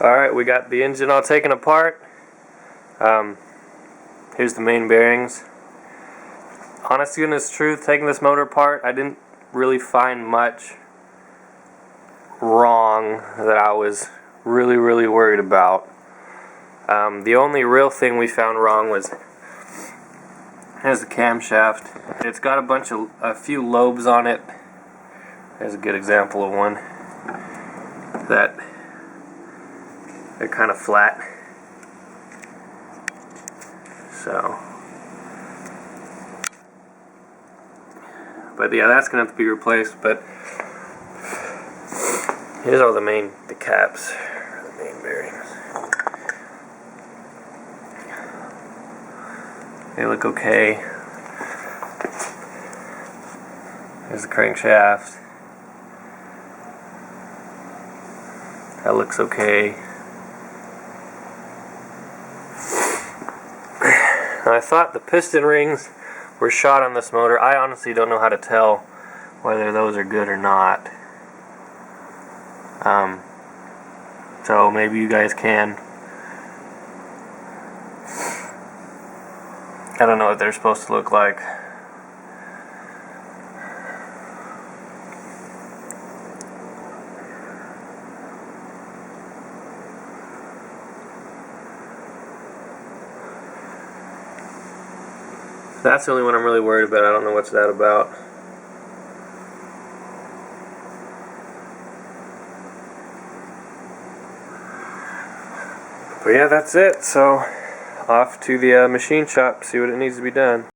Alright, we got the engine all taken apart. Here's the main bearings. Honest to goodness truth, taking this motor apart, I didn't really find much wrong that I was really worried about. The only real thing we found wrong was, here's the camshaft. It's got a few lobes on it. There's a good example of one that they're kind of flat. So, but yeah, that's gonna have to be replaced. But here's all the caps, the main bearings. They look okay. There's the crankshaft. That looks okay. I thought the piston rings were shot on this motor. I honestly don't know how to tell whether those are good or not. So maybe you guys can. I don't know what they're supposed to look like. That's the only one I'm really worried about. I don't know what's that about. But yeah, that's it. So off to the machine shop, see what it needs to be done.